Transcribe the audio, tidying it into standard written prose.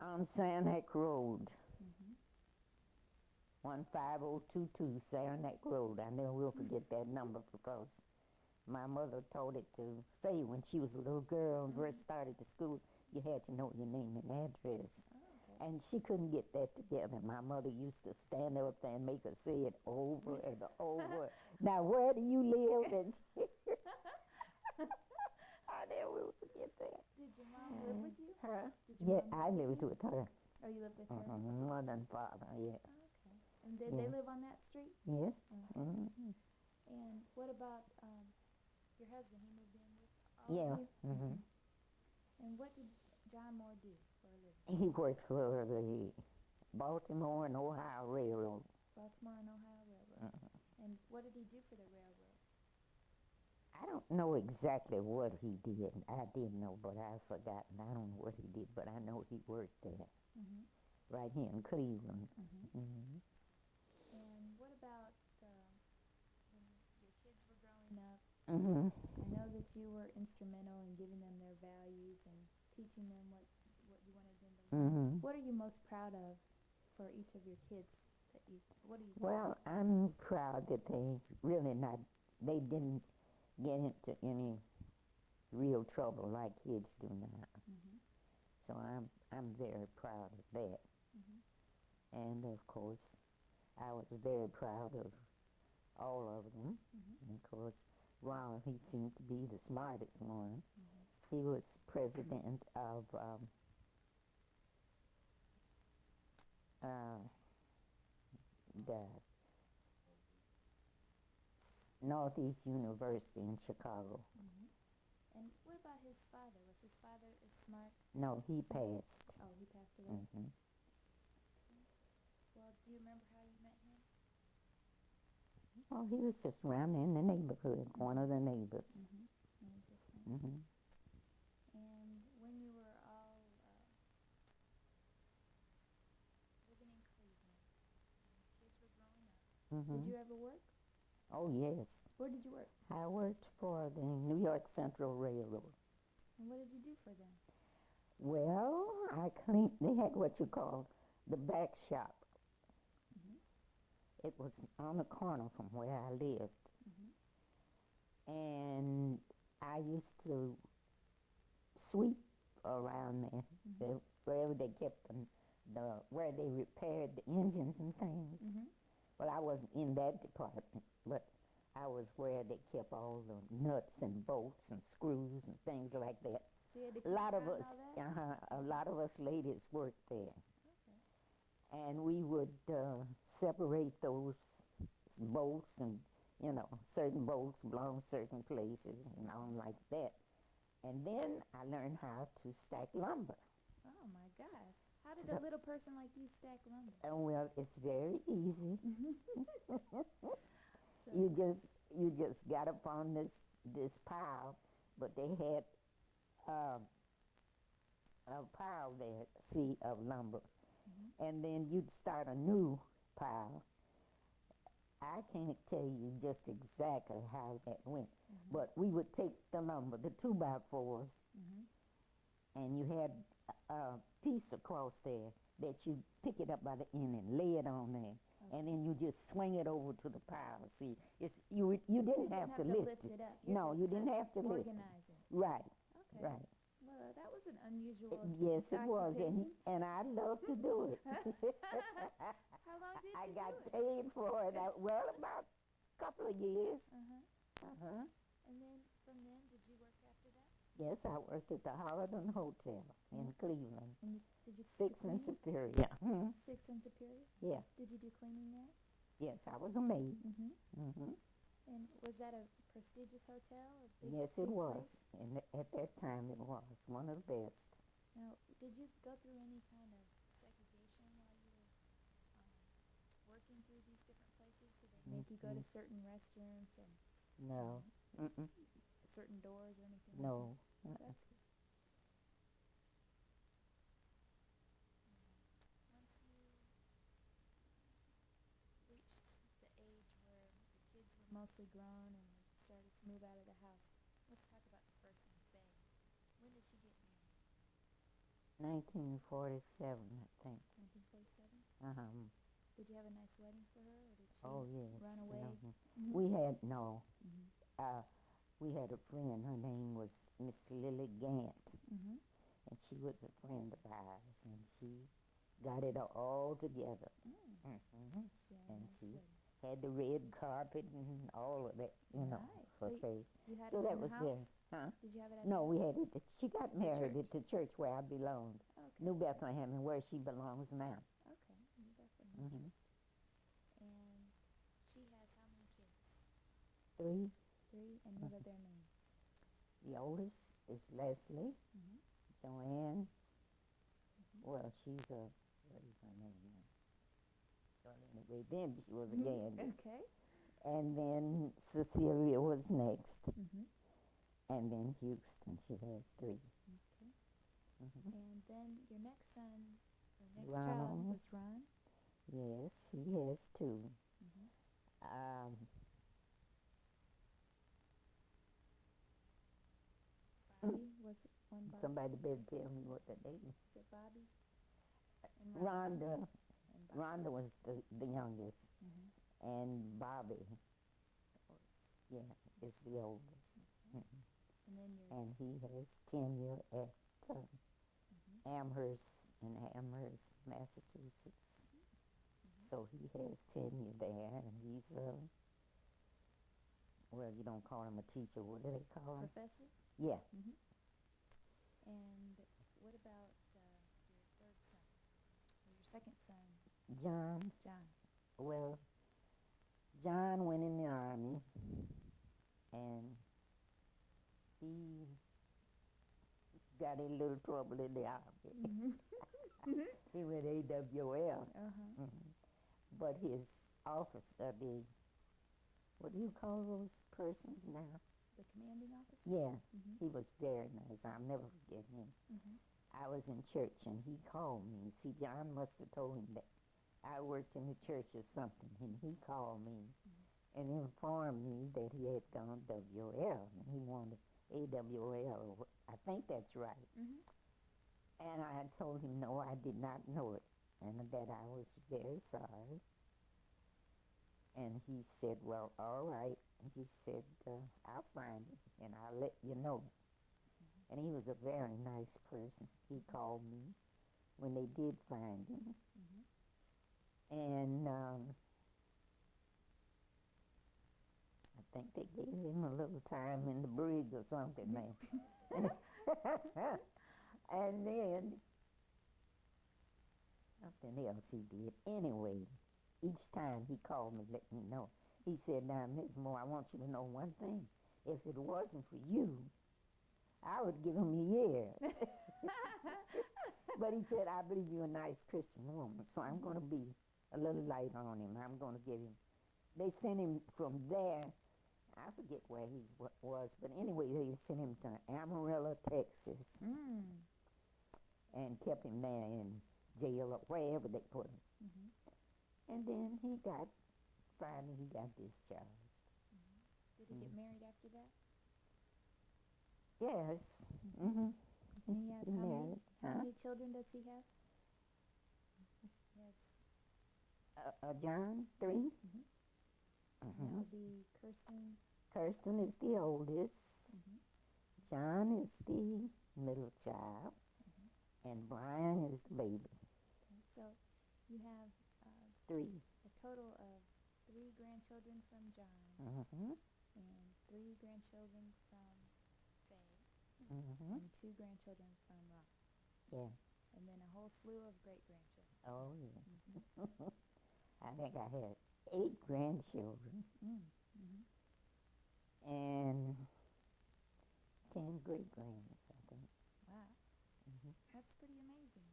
On Saranac Road, Mm-hmm. 15022 Saranac Road. I never will forget that number because my mother taught it to Faye when she was a little girl and first started to school. You had to know your name and address. Oh, okay. And she couldn't get that together. My mother used to stand up there and make her say it over and over. Now, where do you live? And I never will forget that. Did your mom live with you? Huh? Did your Yeah, mom I live lived with her. Oh, you lived with her? Mother and father, yeah. Oh, okay. And did they Yeah. live on that street? Yes. Okay. Mm-hmm. And what about your husband? He moved in with all Yeah. of you? Mm-hmm. And what did John Moore do for a living? He worked for the Baltimore and Ohio Railroad. Baltimore and Ohio Railroad. Mm-hmm. And what did he do for the railroad? I don't know exactly what he did. I did know, but I've forgotten. I don't know what he did, but I know he worked there, Mm-hmm. right here in Cleveland. Mm-hmm. Mm-hmm. And what about when your kids were growing up? Mm-hmm. I know that you were instrumental in giving them their values and teaching them what you wanted them to learn. Mm-hmm. What are you most proud of for each of your kids? What do you? Well, I'm proud that they didn't get into any real trouble like kids do now. Mm-hmm. So I'm very proud of that. Mm-hmm. And of course, I was very proud of all of them. Mm-hmm. And of course, Ron, he seemed to be the smartest one. Mm-hmm. He was president of the Northeast University in Chicago. Mm-hmm. And what about his father? Was his father as smart? No, he passed. Oh, he passed away? Mm-hmm. Well, do you remember how you met him? Well, he was just around in the neighborhood, one of the neighbors. Mm-hmm. No difference. Mm-hmm. And when you were all living in Cleveland, and kids were growing up, Mm-hmm. did you ever work? Oh, yes. Where did you work? I worked for the New York Central Railroad. And what did you do for them? Well, they had what you call the back shop. Mm-hmm. It was on the corner from where I lived. Mm-hmm. And I used to sweep around there, Mm-hmm. wherever they kept where they repaired the engines and things. Mm-hmm. Well, I wasn't in that department, but I was where they kept all the nuts and bolts and screws and things like that. So you had to A lot of all us, that? a lot of us ladies worked there, Okay. and we would separate those bolts and certain bolts belong certain places and all like that. And then I learned how to stack lumber. Oh my gosh. How did a little person like you stack lumber? And well, it's very easy. So, You just got up on this pile, but they had a pile there, see, of lumber. Mm-hmm. And then you'd start a new pile. I can't tell you just exactly how that went, Mm-hmm. but we would take the lumber, the 2x4s, Mm-hmm. and you had a piece across there that you pick it up by the end and lay it on there. Okay. And then you just swing it over to the pile. See, you didn't have to lift it up. No, you didn't have to lift it. Organizing. Right, Okay. right. Well, that was an unusual Yes, it was, occupation. and I love to do it. How long did I you got do it? paid for it. Well, about a couple of years. Uh-huh. Uh-huh. And then from then, did you work after that? Yes, I worked at the Holiday Hotel in Cleveland. And did you 6th and clean? Superior. Hmm. 6th and Superior? Yeah. Did you do cleaning there? Yes, I was a maid. Mm-hmm. Mm-hmm. And was that a prestigious hotel? Yes, it was. And at that time, it was one of the best. Now, did you go through any kind of segregation while you were working through these different places? Did they make you go to certain restrooms and No. Mm-mm. certain doors or anything? No. Like that? That's good. Once you reached the age where the kids were mostly grown and started to move out of the house, let's talk about the first one, Faye. When did she get married? 1947, I think. 1947. Uh-huh. Did you have a nice wedding for her, or did she Oh, yes. run away? We had, no, Mhm. we had a friend. Her name was Miss Lily Gant. Mhm. And she was a friend of ours. And she got it all together. Mm-hmm. She had a And nice she wedding. had the red carpet and all of that, Nice. for So faith. You had So it that in was the very, house? huh? Did you have it at No, the we had it. She got married church? at the church where I belonged, Okay. New Bethlehem, and where she belongs now. Okay. New Bethlehem Mm-hmm. Church. And she has how many kids? 3. 3. And what are their names? The oldest is Leslie. Mhm. Joanne. Mhm. Well, she's a, what is her name now? Well, anyway, then she was a Gandhi. Okay. And then Cecilia was next. Mhm. And then Houston, she has 3. Okay. Mm-hmm. And then your next son, or next child, Ronald. was Ron. Yes, he has 2. Mhm. Um, Bobby was it one Bobby? somebody better tell me what the name is. Is it Bobby? And Ron. Rhonda. And Bobby. Rhonda was the youngest. Mhm. And Bobby, Oldest. yeah, is the oldest. Okay. Mhm. And then your. And he has tenure at Mhm. Amherst in Amherst, Massachusetts. Mhm. So he has tenure there, and he's well, you don't call him a teacher. What do they call him? Professor. Yeah. Mhm. And what about your third son, or your second son, John. John? Well, John went in the army, and he got in a little trouble in the army. Mhm. He went AWL. Uh-huh. But his officer, what do you call those persons now? The commanding officer. Yeah, Mhm. he was very nice. I'll never forget him. Mhm. I was in church, and he called me. See, John must have told him that I worked in the church or something, and he called me and informed me that he had gone WL, and he wanted AWL. I think that's right. Mhm. And I told him, no, I did not know it, and that I was very sorry. And he said, well, all right. He said, I'll find him, and I'll let you know. And he was a very nice person. He called me when they did find him. Mhm. And I think they gave him a little time in the brig or something, man. And then something else he did. Anyway, each time he called me, let me know. He said, now, Miss Moore, I want you to know one thing. If it wasn't for you, I would give him a year. But he said, I believe you're a nice Christian woman, so I'm going to be a little light on him. I'm going to give him. They sent him from there. I forget where he was, but anyway, they sent him to Amarillo, Texas, and kept him there in jail or wherever they put him. Mhm. And then finally he got discharged. Did he get married after that? Yes. Mm-hmm. And he has how many? married. How Huh? many children does he have? Yes. John, 3. Mhm. That Mm-hmm. would be Kirsten. Kirsten is the oldest. Mhm. John is the middle child. And Brian is the baby. Okay. So you have 3. a total of 3 grandchildren from John Mm-hmm. and 3 grandchildren from Faye Mm-hmm. and 2 grandchildren from Ron. Yeah. And then a whole slew of great-grandchildren. Oh, yeah. Mhm. I think I had 8 grandchildren Mhm. and 10 great-grands, I think. Wow. Mhm. That's pretty amazing.